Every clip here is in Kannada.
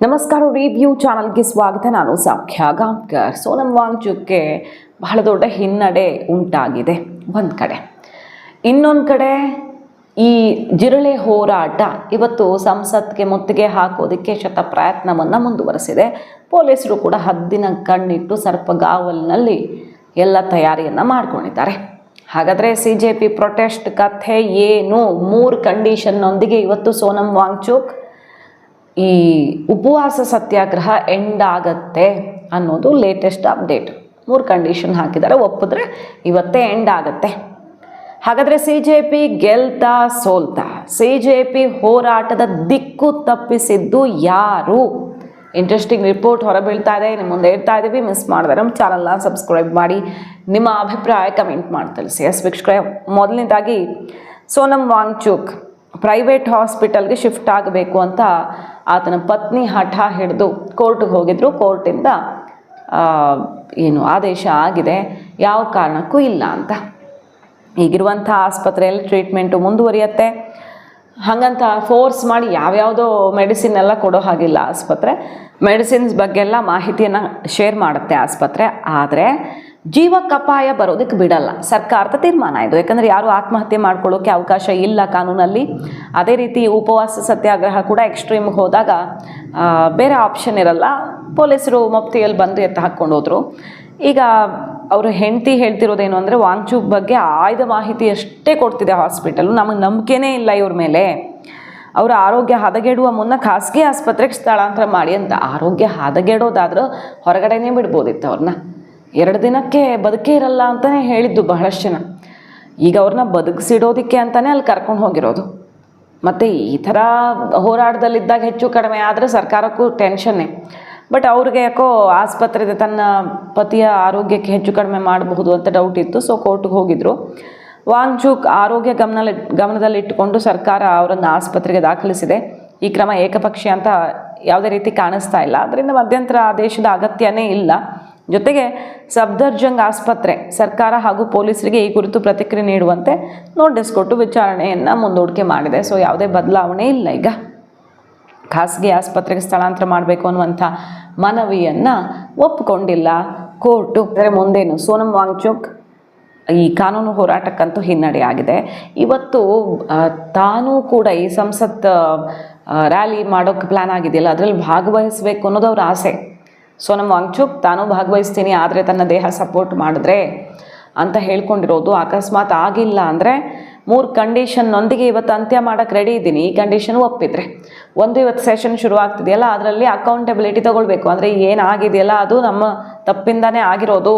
ನಮಸ್ಕಾರ, ರಿವ್ಯೂ ಚಾನಲ್ಗೆ ಸ್ವಾಗತ. ನಾನು ಸೌಖ್ಯ ಗಾಂವ್ಕರ್. ಸೋನಂ ವಾಂಗ್ಚುಕ್ಗೆ ಬಹಳ ದೊಡ್ಡ ಹಿನ್ನಡೆ ಉಂಟಾಗಿದೆ ಒಂದು ಕಡೆ. ಇನ್ನೊಂದು ಕಡೆ ಈ ಜಿರಳೆ ಹೋರಾಟ ಇವತ್ತು ಸಂಸತ್ಗೆ ಮುತ್ತಿಗೆ ಹಾಕೋದಕ್ಕೆ ಶತ ಪ್ರಯತ್ನವನ್ನು ಮುಂದುವರೆಸಿದೆ. ಪೊಲೀಸರು ಕೂಡ ಹದ್ದಿನ ಕಣ್ಣಿಟ್ಟು ಸರ್ಪಗಾವಲಿನಲ್ಲಿ ಎಲ್ಲ ತಯಾರಿಯನ್ನು ಮಾಡ್ಕೊಂಡಿದ್ದಾರೆ. ಹಾಗಾದರೆ CJP ಪ್ರೊಟೆಸ್ಟ್ ಕಥೆ ಏನು? 3 ಕಂಡೀಷನ್ನೊಂದಿಗೆ ಇವತ್ತು ಸೋನಂ ವಾಂಗ್ಚುಕ್ ಈ ಉಪವಾಸ ಸತ್ಯಾಗ್ರಹ ಎಂಡ್ ಆಗತ್ತೆ ಅನ್ನೋದು ಲೇಟೆಸ್ಟ್ ಅಪ್ಡೇಟ್. 3 ಕಂಡೀಷನ್ ಹಾಕಿದ್ದಾರೆ, ಒಪ್ಪಿದ್ರೆ ಇವತ್ತೇ ಎಂಡ್ ಆಗತ್ತೆ. ಹಾಗಾದರೆ CJP ಗೆಲ್ತಾ ಸೋಲ್ತಾ? CJP ಹೋರಾಟದ ದಿಕ್ಕು ತಪ್ಪಿಸಿದ್ದು ಯಾರು? ಇಂಟ್ರೆಸ್ಟಿಂಗ್ ರಿಪೋರ್ಟ್ ಹೊರಬೀಳ್ತಾ ಇದೆ, ನಿಮ್ಮ ಮುಂದೆ ಇಡ್ತಾ ಇದ್ದೀವಿ. ಮಿಸ್ ಮಾಡಿದ್ರೆ ನಮ್ಮ ಚಾನಲ್ನ ಸಬ್ಸ್ಕ್ರೈಬ್ ಮಾಡಿ, ನಿಮ್ಮ ಅಭಿಪ್ರಾಯ ಕಮೆಂಟ್ ಮಾಡಿ ತಿಳಿಸಿ. ವೀಕ್ಷಕರೇ, ಮೊದಲನೇದಾಗಿ ಸೋನಂ ವಾಂಗ್ಚುಕ್ ಪ್ರೈವೇಟ್ ಹಾಸ್ಪಿಟಲ್ಗೆ ಶಿಫ್ಟ್ ಆಗಬೇಕು ಅಂತ ಆತನ ಪತ್ನಿ ಹಠ ಹಿಡಿದು ಕೋರ್ಟ್ಗೆ ಹೋಗಿದ್ರು. ಕೋರ್ಟಿಂದ ಏನು ಆದೇಶ ಆಗಿದೆ, ಯಾವ ಕಾರಣಕ್ಕೂ ಇಲ್ಲ ಅಂತ. ಈಗಿರುವಂಥ ಆಸ್ಪತ್ರೆಯಲ್ಲಿ ಟ್ರೀಟ್ಮೆಂಟು ಮುಂದುವರಿಯುತ್ತೆ. ಹಾಗಂತ ಫೋರ್ಸ್ ಮಾಡಿ ಯಾವ್ಯಾವುದೋ ಮೆಡಿಸಿನ್ ಎಲ್ಲ ಕೊಡೋ ಹಾಗಿಲ್ಲ ಆಸ್ಪತ್ರೆ. ಮೆಡಿಸಿನ್ಸ್ ಬಗ್ಗೆ ಎಲ್ಲ ಮಾಹಿತಿಯನ್ನು ಶೇರ್ ಮಾಡುತ್ತೆ ಆಸ್ಪತ್ರೆ. ಆದರೆ ಜೀವಕ್ಕಪಾಯ ಬರೋದಕ್ಕೆ ಬಿಡಲ್ಲ, ಸರ್ಕಾರದ ತೀರ್ಮಾನ ಇದು. ಯಾಕಂದರೆ ಯಾರು ಆತ್ಮಹತ್ಯೆ ಮಾಡ್ಕೊಳ್ಳೋಕ್ಕೆ ಅವಕಾಶ ಇಲ್ಲ ಕಾನೂನಲ್ಲಿ. ಅದೇ ರೀತಿ ಉಪವಾಸ ಸತ್ಯಾಗ್ರಹ ಕೂಡ ಎಕ್ಸ್ಟ್ರೀಮ್ಗೆ ಹೋದಾಗ ಬೇರೆ ಆಪ್ಷನ್ ಇರಲ್ಲ. ಪೊಲೀಸರು ಮೊಪ್ತಿಯಲ್ಲಿ ಬಂದು ಎತ್ತು ಹಾಕ್ಕೊಂಡು ಹೋದರು. ಈಗ ಅವರು ಹೆಂಡತಿ ಹೇಳ್ತಿರೋದೇನು ಅಂದರೆ, ವಾಂಗ್ಚುಕ್ ಬಗ್ಗೆ ಆಯ್ದ ಮಾಹಿತಿ ಅಷ್ಟೇ ಕೊಡ್ತಿದೆ ಹಾಸ್ಪಿಟಲು, ನಮಗೆ ನಂಬಿಕೆನೇ ಇಲ್ಲ ಇವ್ರ ಮೇಲೆ. ಅವರ ಆರೋಗ್ಯ ಹದಗೆಡುವ ಮುನ್ನ ಖಾಸಗಿ ಆಸ್ಪತ್ರೆಗೆ ಸ್ಥಳಾಂತರ ಮಾಡಿ ಅಂತ. ಆರೋಗ್ಯ ಹದಗೆಡೋದಾದ್ರೂ ಹೊರಗಡೆನೇ ಬಿಡ್ಬೋದಿತ್ತು ಅವ್ರನ್ನ. 2 ದಿನಕ್ಕೆ ಬದುಕೇ ಇರಲ್ಲ ಅಂತಲೇ ಹೇಳಿದ್ದು ಬಹಳಷ್ಟು ಜನ. ಈಗ ಅವ್ರನ್ನ ಬದುಕಿಸಿಡೋದಕ್ಕೆ ಅಂತಲೇ ಅಲ್ಲಿ ಕರ್ಕೊಂಡು ಹೋಗಿರೋದು. ಮತ್ತು ಈ ಥರ ಹೋರಾಟದಲ್ಲಿದ್ದಾಗ ಹೆಚ್ಚು ಕಡಿಮೆ ಆದರೆ ಸರ್ಕಾರಕ್ಕೂ ಟೆನ್ಷನ್ನೇ. ಬಟ್ ಅವ್ರಿಗೆ ಯಾಕೋ ಆಸ್ಪತ್ರೆ ತನ್ನ ಪತಿಯ ಆರೋಗ್ಯಕ್ಕೆ ಹೆಚ್ಚು ಕಡಿಮೆ ಮಾಡಬಹುದು ಅಂತ ಡೌಟ್ ಇತ್ತು. ಸೊ ಕೋರ್ಟ್ಗೆ ಹೋಗಿದ್ರು. ವಾಂಗ್ಚುಕ್ ಆರೋಗ್ಯ ಗಮನದಲ್ಲಿಟ್ಟುಕೊಂಡು ಸರ್ಕಾರ ಅವರನ್ನು ಆಸ್ಪತ್ರೆಗೆ ದಾಖಲಿಸಿದೆ. ಈ ಕ್ರಮ ಏಕಪಕ್ಷೀಯ ಅಂತ ಯಾವುದೇ ರೀತಿ ಕಾಣಿಸ್ತಾ ಇಲ್ಲ. ಅದರಿಂದ ಮಧ್ಯಂತರ ಆದೇಶದ ಅಗತ್ಯನೇ ಇಲ್ಲ. ಜೊತೆಗೆ ಸಫ್ದರ್ಜಂಗ್ ಆಸ್ಪತ್ರೆ ಸರ್ಕಾರ ಹಾಗೂ ಪೊಲೀಸರಿಗೆ ಈ ಕುರಿತು ಪ್ರತಿಕ್ರಿಯೆ ನೀಡುವಂತೆ ನೋಟಿಸ್ ಕೊಟ್ಟು ವಿಚಾರಣೆಯನ್ನು ಮುಂದೂಡಿಕೆ ಮಾಡಿದೆ. ಸೊ ಯಾವುದೇ ಬದಲಾವಣೆ ಇಲ್ಲ. ಈಗ ಖಾಸಗಿ ಆಸ್ಪತ್ರೆಗೆ ಸ್ಥಳಾಂತರ ಮಾಡಬೇಕು ಅನ್ನುವಂಥ ಮನವಿಯನ್ನು ಒಪ್ಪಿಕೊಂಡಿಲ್ಲ ಕೋರ್ಟು. ಅಂದರೆ ಮುಂದೇನು? ಸೋನಂ ವಾಂಗ್ಚುಕ್ ಈ ಕಾನೂನು ಹೋರಾಟಕ್ಕಂತೂ ಹಿನ್ನಡೆ ಆಗಿದೆ. ಇವತ್ತು ತಾನೂ ಕೂಡ ಈ ಸಂಸತ್ ರ್ಯಾಲಿ ಮಾಡೋಕ್ಕೆ ಪ್ಲ್ಯಾನ್ ಆಗಿದೆಯಲ್ಲ, ಅದರಲ್ಲಿ ಭಾಗವಹಿಸಬೇಕು ಅನ್ನೋದು ಅವ್ರ ಆಸೆ. ಸೋನಂ ವಾಂಗ್ಚುಕ್ ತಾನೂ ಭಾಗವಹಿಸ್ತೀನಿ, ಆದರೆ ತನ್ನ ದೇಹ ಸಪೋರ್ಟ್ ಮಾಡಿದ್ರೆ ಅಂತ ಹೇಳ್ಕೊಂಡಿರೋದು. ಅಕಸ್ಮಾತ್ ಆಗಿಲ್ಲ ಅಂದರೆ 3 ಕಂಡೀಷನ್ನೊಂದಿಗೆ ಇವತ್ತು ಅಂತ್ಯ ಮಾಡೋಕ್ಕೆ ರೆಡಿ ಇದ್ದೀನಿ. ಈ ಕಂಡೀಷನ್ ಒಪ್ಪಿದ್ರೆ ಇವತ್ತು ಸೆಷನ್ ಶುರು ಆಗ್ತಿದೆಯಲ್ಲ, ಅದರಲ್ಲಿ ಅಕೌಂಟಬಿಲಿಟಿ ತೊಗೊಳ್ಬೇಕು. ಅಂದರೆ ಏನಾಗಿದೆಯಲ್ಲ ಅದು ನಮ್ಮ ತಪ್ಪಿಂದನೇ ಆಗಿರೋದು,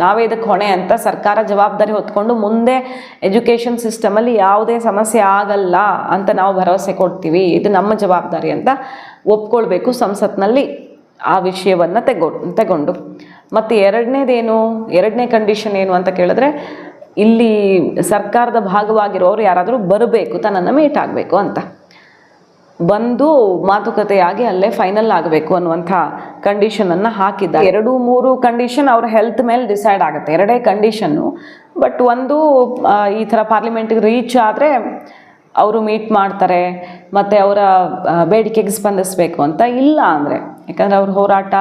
ನಾವೇ ಇದಕ್ಕೆ ಹೊಣೆ ಅಂತ ಸರ್ಕಾರ ಜವಾಬ್ದಾರಿ ಹೊತ್ಕೊಂಡು ಮುಂದೆ ಎಜುಕೇಷನ್ ಸಿಸ್ಟಮಲ್ಲಿ ಯಾವುದೇ ಸಮಸ್ಯೆ ಆಗಲ್ಲ ಅಂತ ನಾವು ಭರವಸೆ ಕೊಡ್ತೀವಿ, ಇದು ನಮ್ಮ ಜವಾಬ್ದಾರಿ ಅಂತ ಒಪ್ಕೊಳ್ಬೇಕು ಸಂಸತ್ನಲ್ಲಿ ಆ ವಿಷಯವನ್ನು ತಗೊಂಡು. ಮತ್ತು ಎರಡನೇ ಕಂಡೀಷನ್ ಏನು ಅಂತ ಕೇಳಿದ್ರೆ, ಇಲ್ಲಿ ಸರ್ಕಾರದ ಭಾಗವಾಗಿರೋರು ಯಾರಾದರೂ ಬರಬೇಕು, ತನ್ನನ್ನು ಮೀಟ್ ಆಗಬೇಕು ಅಂತ. ಬಂದು ಮಾತುಕತೆಯಾಗಿ ಅಲ್ಲೇ ಫೈನಲ್ ಆಗಬೇಕು ಅನ್ನುವಂಥ ಕಂಡೀಷನನ್ನು ಹಾಕಿದ್ದಾರೆ. 2-3 ಕಂಡೀಷನ್ ಅವ್ರ ಹೆಲ್ತ್ ಮೇಲೆ ಡಿಸೈಡ್ ಆಗುತ್ತೆ. 2 ಕಂಡೀಷನ್ನು. ಬಟ್ ಒಂದು ಈ ಥರ ಪಾರ್ಲಿಮೆಂಟಿಗೆ ರೀಚ್ ಆದರೆ ಅವರು ಮೀಟ್ ಮಾಡ್ತಾರೆ ಮತ್ತು ಅವರ ಬೇಡಿಕೆಗೆ ಸ್ಪಂದಿಸಬೇಕು ಅಂತ. ಇಲ್ಲ ಅಂದರೆ, ಯಾಕಂದರೆ ಅವ್ರ ಹೋರಾಟ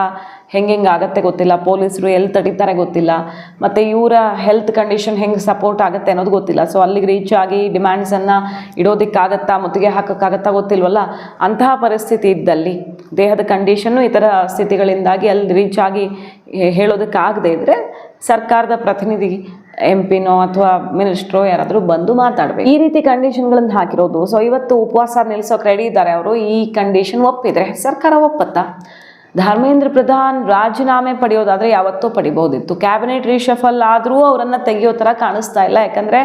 ಹೆಂಗೆ ಆಗುತ್ತೆ ಗೊತ್ತಿಲ್ಲ, ಪೊಲೀಸರು ಎಲ್ಲಿ ತಡೀತಾರೆ ಗೊತ್ತಿಲ್ಲ, ಮತ್ತು ಇವರ ಹೆಲ್ತ್ ಕಂಡೀಷನ್ ಹೆಂಗೆ ಸಪೋರ್ಟ್ ಆಗುತ್ತೆ ಅನ್ನೋದು ಗೊತ್ತಿಲ್ಲ. ಸೊ ಅಲ್ಲಿಗೆ ರೀಚ್ ಆಗಿ ಡಿಮ್ಯಾಂಡ್ಸನ್ನು ಇಡೋದಕ್ಕಾಗತ್ತಾ, ಮುತ್ತಿಗೆ ಹಾಕೋಕ್ಕಾಗತ್ತಾ ಗೊತ್ತಿಲ್ವಲ್ಲ. ಅಂತಹ ಪರಿಸ್ಥಿತಿ ಇದ್ದಲ್ಲಿ, ದೇಹದ ಕಂಡೀಷನ್ನು ಈ ಥರ ಸ್ಥಿತಿಗಳಿಂದಾಗಿ ಅಲ್ಲಿ ರೀಚ್ ಆಗಿ ಹೇಳೋದಕ್ಕಾಗದೇ ಇದ್ದರೆ ಸರ್ಕಾರದ ಪ್ರತಿನಿಧಿ MP ನೋ ಅಥವಾ ಮಿನಿಸ್ಟ್ರೋ ಯಾರಾದರೂ ಬಂದು ಮಾತಾಡಬೇಕು. ಈ ರೀತಿ ಕಂಡೀಷನ್ಗಳನ್ನು ಹಾಕಿರೋದು. ಸೊ ಇವತ್ತು ಉಪವಾಸ ನಿಲ್ಲಿಸೋಕೆ ರೆಡಿ ಇದ್ದಾರೆ ಅವರು. ಈ ಕಂಡೀಷನ್ ಒಪ್ಪಿದರೆ ಸರ್ಕಾರ ಒಪ್ಪತ್ತಾ? ಧರ್ಮೇಂದ್ರ ಪ್ರಧಾನ್ ರಾಜೀನಾಮೆ ಪಡೆಯೋದಾದರೆ ಯಾವತ್ತೂ ಪಡಿಬೋದಿತ್ತು. ಕ್ಯಾಬಿನೆಟ್ ರೀಶಫಲ್ ಆದರೂ ಅವರನ್ನು ತೆಗೆಯೋ ಥರ ಕಾಣಿಸ್ತಾ ಇಲ್ಲ. ಯಾಕಂದರೆ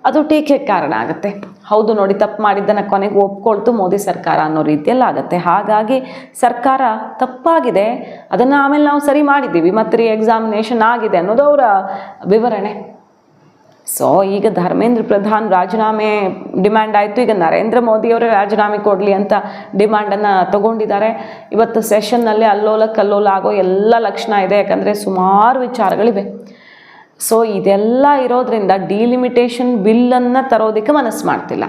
ಅದು ಟೀಕೆಗೆ ಕಾರಣ ಆಗುತ್ತೆ. ಹೌದು ನೋಡಿ, ತಪ್ಪು ಮಾಡಿದ್ದನ್ನು ಕೊನೆಗೆ ಒಪ್ಕೊಳ್ತು ಮೋದಿ ಸರ್ಕಾರ ಅನ್ನೋ ರೀತಿಯಲ್ಲಿ ಆಗುತ್ತೆ. ಹಾಗಾಗಿ ಸರ್ಕಾರ ತಪ್ಪಾಗಿದೆ, ಅದನ್ನು ಆಮೇಲೆ ನಾವು ಸರಿ ಮಾಡಿದ್ದೀವಿ, ಮತ್ತು ಎಕ್ಸಾಮಿನೇಷನ್ ಆಗಿದೆ ಅನ್ನೋದು ಅವರ ವಿವರಣೆ. ಸೊ ಈಗ ಧರ್ಮೇಂದ್ರ ಪ್ರಧಾನ್ ರಾಜೀನಾಮೆ ಡಿಮ್ಯಾಂಡ್ ಆಯಿತು. ಈಗ ನರೇಂದ್ರ ಮೋದಿಯವರೇ ರಾಜೀನಾಮೆ ಕೊಡಲಿ ಅಂತ ಡಿಮ್ಯಾಂಡನ್ನು ತಗೊಂಡಿದ್ದಾರೆ. ಇವತ್ತು ಸೆಷನ್ನಲ್ಲಿ ಅಲ್ಲೋಲ ಕಲ್ಲೋಲ ಆಗೋ ಎಲ್ಲ ಲಕ್ಷಣ ಇದೆ. ಯಾಕಂದರೆ ಸುಮಾರು ವಿಚಾರಗಳಿವೆ. ಸೊ ಇದೆಲ್ಲ ಇರೋದ್ರಿಂದ ಡಿಲಿಮಿಟೇಷನ್ ಬಿಲ್ಲನ್ನು ತರೋದಕ್ಕೆ ಮನಸ್ಸು ಮಾಡ್ತಿಲ್ಲ.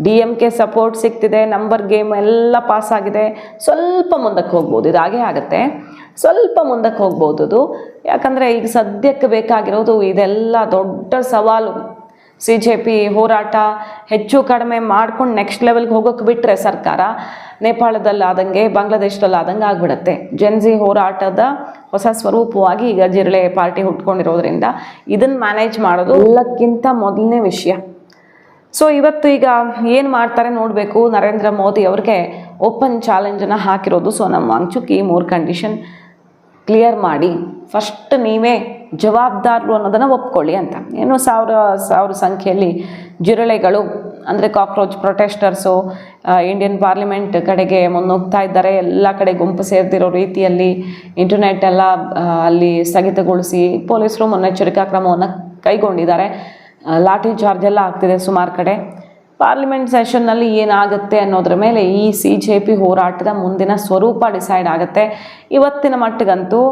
DMK ಸಪೋರ್ಟ್ ಸಿಗ್ತಿದೆ, ನಂಬರ್ ಗೇಮ್ ಎಲ್ಲ ಪಾಸ್ ಆಗಿದೆ, ಸ್ವಲ್ಪ ಮುಂದಕ್ಕೆ ಹೋಗ್ಬೋದು. ಇದು ಹಾಗೇ ಆಗುತ್ತೆ, ಸ್ವಲ್ಪ ಮುಂದಕ್ಕೆ ಹೋಗ್ಬೋದು ಅದು. ಯಾಕಂದರೆ ಈಗ ಸದ್ಯಕ್ಕೆ ಬೇಕಾಗಿರೋದು ಇದೆಲ್ಲ ದೊಡ್ಡ ಸವಾಲು. CJP ಹೋರಾಟ ಹೆಚ್ಚು ಕಡಿಮೆ ಮಾಡ್ಕೊಂಡು ನೆಕ್ಸ್ಟ್ ಲೆವೆಲ್ಗೆ ಹೋಗೋಕ್ಕೆ ಬಿಟ್ಟರೆ ಸರ್ಕಾರ ನೇಪಾಳದಲ್ಲಾದಂಗೆ ಬಾಂಗ್ಲಾದೇಶದಲ್ಲಾದಂಗೆ ಆಗಿಬಿಡುತ್ತೆ. ಜೆನ್ಜಿ ಹೋರಾಟದ ಹೊಸ ಸ್ವರೂಪವಾಗಿ ಈಗ ಜಿರಳೆ ಪಾರ್ಟಿ ಹುಟ್ಕೊಂಡಿರೋದ್ರಿಂದ ಇದನ್ನು ಮ್ಯಾನೇಜ್ ಮಾಡೋದು ಎಲ್ಲಕ್ಕಿಂತ ಮೊದಲನೇ ವಿಷಯ. ಸೊ ಇವತ್ತು ಈಗ ಏನು ಮಾಡ್ತಾರೆ ನೋಡಬೇಕು. ನರೇಂದ್ರ ಮೋದಿ ಅವ್ರಿಗೆ ಓಪನ್ ಚಾಲೆಂಜನ್ನು ಹಾಕಿರೋದು ಸೋನಮ್ ವಾಂಗ್ಚುಕ್. ಈ 3 ಕಂಡೀಷನ್ ಕ್ಲಿಯರ್ ಮಾಡಿ ಫಸ್ಟ್ ನೀವೇ ಜವಾಬ್ದಾರರು ಅನ್ನೋದನ್ನು ಒಪ್ಕೊಳ್ಳಿ ಅಂತ. ಏನು ಸಾವಿರ ಸಂಖ್ಯೆಯಲ್ಲಿ ಜಿರಳೆಗಳು ಅಂದರೆ ಕಾಕ್ರೋಚ್ ಪ್ರೊಟೆಸ್ಟರ್ಸು ಇಂಡಿಯನ್ ಪಾರ್ಲಿಮೆಂಟ್ ಕಡೆಗೆ ಮುನ್ನುಗ್ತಾ ಇದ್ದಾರೆ. ಎಲ್ಲ ಕಡೆ ಗುಂಪು ಸೇರ್ತಿರೋ ರೀತಿಯಲ್ಲಿ ಇಂಟರ್ನೆಟ್ ಎಲ್ಲ ಅಲ್ಲಿ ಸ್ಥಗಿತಗೊಳಿಸಿ ಪೊಲೀಸರು ಮುನ್ನೆಚ್ಚರಿಕಾ ಕ್ರಮವನ್ನು ಕೈಗೊಂಡಿದ್ದಾರೆ. ಲಾಠಿ ಚಾರ್ಜ್ ಎಲ್ಲ ಆಗ್ತಿದೆ ಸುಮಾರು ಕಡೆ. ಪಾರ್ಲಿಮೆಂಟ್ ಸೆಷನ್ನಲ್ಲಿ ಏನಾಗುತ್ತೆ ಅನ್ನೋದ್ರ ಮೇಲೆ ಈ CJP ಹೋರಾಟದ ಮುಂದಿನ ಸ್ವರೂಪ ಡಿಸೈಡ್ ಆಗುತ್ತೆ. ಇವತ್ತಿನ ಮಟ್ಟಿಗಂತೂ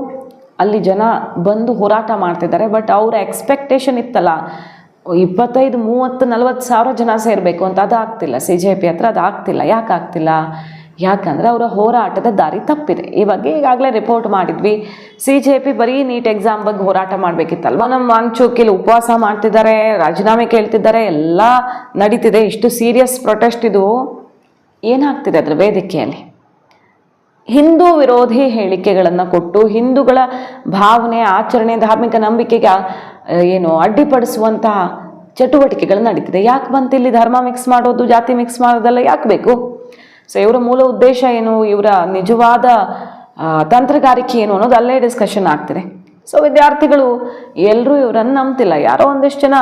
ಅಲ್ಲಿ ಜನ ಬಂದು ಹೋರಾಟ ಮಾಡ್ತಿದ್ದಾರೆ. ಬಟ್ ಅವರ ಎಕ್ಸ್ಪೆಕ್ಟೇಷನ್ ಇತ್ತಲ್ಲ 25, 30, 40 ಸಾವಿರ ಜನ ಸೇರಬೇಕು ಅಂತ, ಅದು ಆಗ್ತಿಲ್ಲ. CJP ಹತ್ರ ಅದು ಆಗ್ತಿಲ್ಲ. ಯಾಕೆ ಆಗ್ತಿಲ್ಲ? ಯಾಕಂದರೆ ಅವರ ಹೋರಾಟದ ದಾರಿ ತಪ್ಪಿದೆ. ಈ ಬಗ್ಗೆ ಈಗಾಗಲೇ ರಿಪೋರ್ಟ್ ಮಾಡಿದ್ವಿ. CJP ಬರೀ ನೀಟ್ ಎಕ್ಸಾಮ್ ಬಗ್ಗೆ ಹೋರಾಟ ಮಾಡಬೇಕಿತ್ತಲ್ವ. ನಮ್ಮ ವಾಂಗ್ಚುಕ್ ಇಲ್ಲಿ ಉಪವಾಸ ಮಾಡ್ತಿದ್ದಾರೆ, ರಾಜೀನಾಮೆ ಕೇಳ್ತಿದ್ದಾರೆ, ಎಲ್ಲ ನಡೀತಿದೆ. ಇಷ್ಟು ಸೀರಿಯಸ್ ಪ್ರೊಟೆಸ್ಟ್ ಇದು. ಏನಾಗ್ತಿದೆ ಅದರ ವೇದಿಕೆಯಲ್ಲಿ? ಹಿಂದೂ ವಿರೋಧಿ ಹೇಳಿಕೆಗಳನ್ನು ಕೊಟ್ಟು ಹಿಂದೂಗಳ ಭಾವನೆ, ಆಚರಣೆ, ಧಾರ್ಮಿಕ ನಂಬಿಕೆಗೆ ಅಡ್ಡಿಪಡಿಸುವಂತಹ ಚಟುವಟಿಕೆಗಳು ನಡೀತಿದೆ. ಯಾಕೆ ಬಂತಿಲ್ಲಿ ಧರ್ಮ ಮಿಕ್ಸ್ ಮಾಡೋದು, ಜಾತಿ ಮಿಕ್ಸ್ ಮಾಡೋದೆಲ್ಲ ಯಾಕೆ ಬೇಕು? ಸೊ ಇವರ ಮೂಲ ಉದ್ದೇಶ ಏನು, ಇವರ ನಿಜವಾದ ತಂತ್ರಗಾರಿಕೆ ಏನು ಅನ್ನೋದು ಅಲ್ಲೇ ಡಿಸ್ಕಷನ್ ಆಗ್ತಿದೆ. ಸೊ ವಿದ್ಯಾರ್ಥಿಗಳು ಎಲ್ಲರೂ ಇವರನ್ನು ನಂಬ್ತಿಲ್ಲ. ಯಾರೋ ಒಂದಿಷ್ಟು ಜನ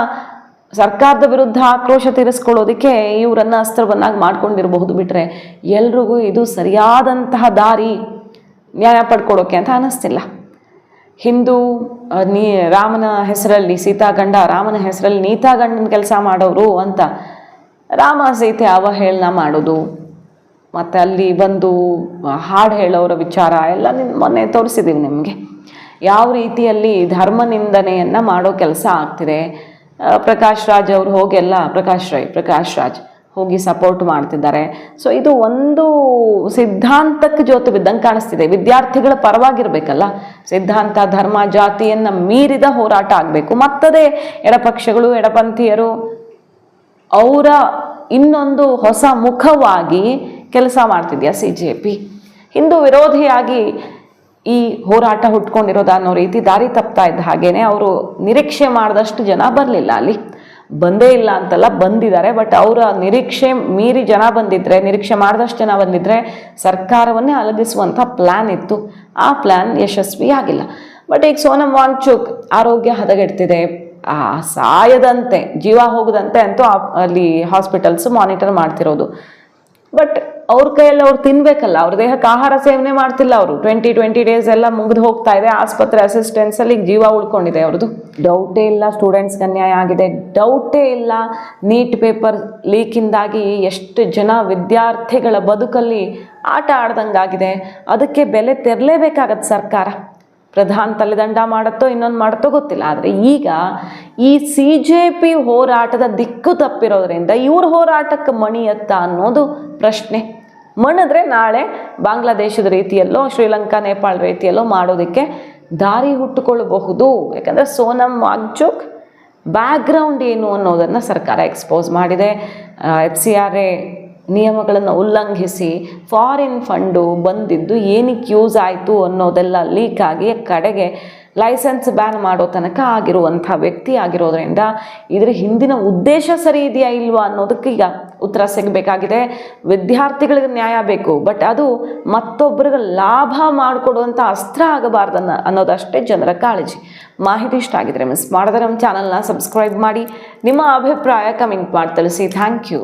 ಸರ್ಕಾರದ ವಿರುದ್ಧ ಆಕ್ರೋಶ ತೀರಿಸ್ಕೊಳ್ಳೋದಕ್ಕೆ ಇವರನ್ನು ಅಸ್ತ್ರವನ್ನಾಗಿ ಮಾಡ್ಕೊಂಡಿರಬಹುದು. ಬಿಟ್ಟರೆ ಎಲ್ರಿಗೂ ಇದು ಸರಿಯಾದಂತಹ ದಾರಿ ನ್ಯಾಯ ಪಡ್ಕೊಡೋಕೆ ಅಂತ ಅನ್ನಿಸ್ತಿಲ್ಲ. ಹಿಂದೂ ರಾಮನ ಹೆಸರಲ್ಲಿ ಸೀತಾಗಂಡ, ರಾಮನ ಹೆಸರಲ್ಲಿ ನೀತಾಗಂಡನ ಕೆಲಸ ಮಾಡೋರು ಅಂತ ರಾಮ ಸೀತೆ ಅವಹೇಳನ ಮಾಡೋದು, ಮತ್ತು ಅಲ್ಲಿ ಬಂದು ಹಾಡು ಹೇಳೋರ ವಿಚಾರ ಎಲ್ಲ ಮೊನ್ನೆ ತೋರಿಸಿದ್ದೀವಿ ನಿಮಗೆ. ಯಾವ ರೀತಿಯಲ್ಲಿ ಧರ್ಮ ನಿಂದನೆಯನ್ನು ಮಾಡೋ ಕೆಲಸ ಆಗ್ತಿದೆ. ಪ್ರಕಾಶ್ ರಾಜ್ ಅವರು ಹೋಗೆಲ್ಲ ಪ್ರಕಾಶ್ ರಾಜ್ ಹೋಗಿ ಸಪೋರ್ಟ್ ಮಾಡ್ತಿದ್ದಾರೆ. ಸೊ ಇದು ಒಂದು ಸಿದ್ಧಾಂತಕ್ಕೆ ಜೋತು ಬಿದ್ದಂಗೆ ಕಾಣಿಸ್ತಿದೆ. ವಿದ್ಯಾರ್ಥಿಗಳ ಪರವಾಗಿರ್ಬೇಕಲ್ಲ, ಸಿದ್ಧಾಂತ, ಧರ್ಮ, ಜಾತಿಯನ್ನು ಮೀರಿದ ಹೋರಾಟ ಆಗಬೇಕು. ಮತ್ತದೇ ಎಡಪಕ್ಷಗಳು, ಎಡಪಂಥೀಯರು ಅವರ ಇನ್ನೊಂದು ಹೊಸ ಮುಖವಾಗಿ ಕೆಲಸ ಮಾಡ್ತಿದ್ಯಾ CJP. ಹಿಂದೂ ವಿರೋಧಿಯಾಗಿ ಈ ಹೋರಾಟ ಹುಟ್ಕೊಂಡಿರೋದು ಅನ್ನೋ ರೀತಿ ದಾರಿ ತಪ್ತಾ ಇದ್ದ ಹಾಗೇನೆ ಅವರು ನಿರೀಕ್ಷೆ ಮಾಡಿದಷ್ಟು ಜನ ಬರಲಿಲ್ಲ. ಅಲ್ಲಿ ಬಂದೇ ಇಲ್ಲ ಅಂತಲ್ಲ, ಬಂದಿದ್ದಾರೆ. ಬಟ್ ಅವರ ನಿರೀಕ್ಷೆ ಮೀರಿ ಜನ ಬಂದಿದ್ರೆ, ನಿರೀಕ್ಷೆ ಮಾಡಿದಷ್ಟು ಜನ ಬಂದಿದ್ರೆ ಸರ್ಕಾರವನ್ನೇ ಅಲಗಿಸುವಂಥ ಪ್ಲ್ಯಾನ್ ಇತ್ತು. ಆ ಪ್ಲ್ಯಾನ್ ಯಶಸ್ವಿ ಆಗಿಲ್ಲ. ಬಟ್ ಈಗ ಸೋನಮ್ ವಾಂಗ್ಚುಕ್ ಆರೋಗ್ಯ ಹದಗೆಡ್ತಿದೆ, ಸಾಯದಂತೆ, ಜೀವ ಹೋಗದಂತೆ ಅಂತೂ ಅಲ್ಲಿ ಹಾಸ್ಪಿಟಲ್ಸ್ ಮಾನಿಟರ್ ಮಾಡ್ತಿರೋದು. ಬಟ್ ಅವ್ರ ಕೈಯಲ್ಲಿ ಅವ್ರು ತಿನ್ಬೇಕಲ್ಲ, ಅವ್ರ ದೇಹಕ್ಕೆ ಆಹಾರ ಸೇವನೆ ಮಾಡ್ತಿಲ್ಲ. ಅವರು 20 ಡೇಸ್ ಎಲ್ಲ ಮುಗಿದು ಹೋಗ್ತಾ ಇದೆ. ಆಸ್ಪತ್ರೆ ಅಸಿಸ್ಟೆನ್ಸಲ್ಲಿ ಜೀವ ಉಳ್ಕೊಂಡಿದೆ ಅವ್ರದ್ದು. ಡೌಟೇ ಇಲ್ಲ ಸ್ಟೂಡೆಂಟ್ಸ್ಗೆ ಅನ್ಯಾಯ ಆಗಿದೆ, ಡೌಟೇ ಇಲ್ಲ ನೀಟ್ ಪೇಪರ್ ಲೀಕಿಂದಾಗಿ ಎಷ್ಟು ಜನ ವಿದ್ಯಾರ್ಥಿಗಳ ಬದುಕಲ್ಲಿ ಆಟ ಆಡ್ದಂಗಾಗಿದೆ. ಅದಕ್ಕೆ ಬೆಲೆ ತೆರಲೇಬೇಕಾಗತ್ತೆ ಸರ್ಕಾರ. ಪ್ರಧಾನ ತಲೆದಂಡ ಮಾಡುತ್ತೋ ಇನ್ನೊಂದು ಮಾಡುತ್ತೋ ಗೊತ್ತಿಲ್ಲ. ಆದರೆ ಈಗ ಈ CJP ಹೋರಾಟದ ದಿಕ್ಕು ತಪ್ಪಿರೋದ್ರಿಂದ ಇವ್ರ ಹೋರಾಟಕ್ಕೆ ಮಣಿಯತ್ತ ಅನ್ನೋದು ಪ್ರಶ್ನೆ. ಮಣಿದ್ರೆ ನಾಳೆ ಬಾಂಗ್ಲಾದೇಶದ ರೀತಿಯಲ್ಲೋ ಶ್ರೀಲಂಕಾ, ನೇಪಾಳ ರೀತಿಯಲ್ಲೋ ಮಾಡೋದಕ್ಕೆ ದಾರಿ ಹುಟ್ಟುಕೊಳ್ಳಬಹುದು. ಯಾಕಂದರೆ ಸೋನಮ್ ವಾಂಗ್ಚುಕ್ ಬ್ಯಾಕ್ಗ್ರೌಂಡ್ ಏನು ಅನ್ನೋದನ್ನು ಸರ್ಕಾರ ಎಕ್ಸ್ಪೋಸ್ ಮಾಡಿದೆ. FCRA ನಿಯಮಗಳನ್ನು ಉಲ್ಲಂಘಿಸಿ ಫಾರಿನ್ ಫಂಡು ಬಂದಿದ್ದು ಏನಕ್ಕೆ ಯೂಸ್ ಆಯಿತು ಅನ್ನೋದೆಲ್ಲ ಲೀಕ್ ಆಗಿ ಕಡೆಗೆ ಲೈಸೆನ್ಸ್ ಬ್ಯಾನ್ ಮಾಡೋ ತನಕ ಆಗಿರುವಂಥ ವ್ಯಕ್ತಿ ಆಗಿರೋದ್ರಿಂದ ಇದರ ಹಿಂದಿನ ಉದ್ದೇಶ ಸರಿ ಇದೆಯಾ ಇಲ್ವಾ ಅನ್ನೋದಕ್ಕೆ ಈಗ ಉತ್ತರ ಸಿಗಬೇಕಾಗಿದೆ. ವಿದ್ಯಾರ್ಥಿಗಳಿಗೆ ನ್ಯಾಯ ಬೇಕು, ಬಟ್ ಅದು ಮತ್ತೊಬ್ಬರಿಗೆ ಲಾಭ ಮಾಡಿಕೊಡುವಂಥ ಅಸ್ತ್ರ ಆಗಬಾರ್ದನ್ನ ಅನ್ನೋದಷ್ಟೇ ಜನರ ಕಾಳಜಿ. ಮಾಹಿತಿ ಇಷ್ಟ ಆಗಿದ್ರೆ ಮಿಸ್ ಮಾಡಿದ್ರೆ ನಮ್ಮ ಚಾನಲ್ನ ಸಬ್ಸ್ಕ್ರೈಬ್ ಮಾಡಿ, ನಿಮ್ಮ ಅಭಿಪ್ರಾಯ ಕಮೆಂಟ್ ಮಾಡಿ ತಿಳಿಸಿ. Thank you.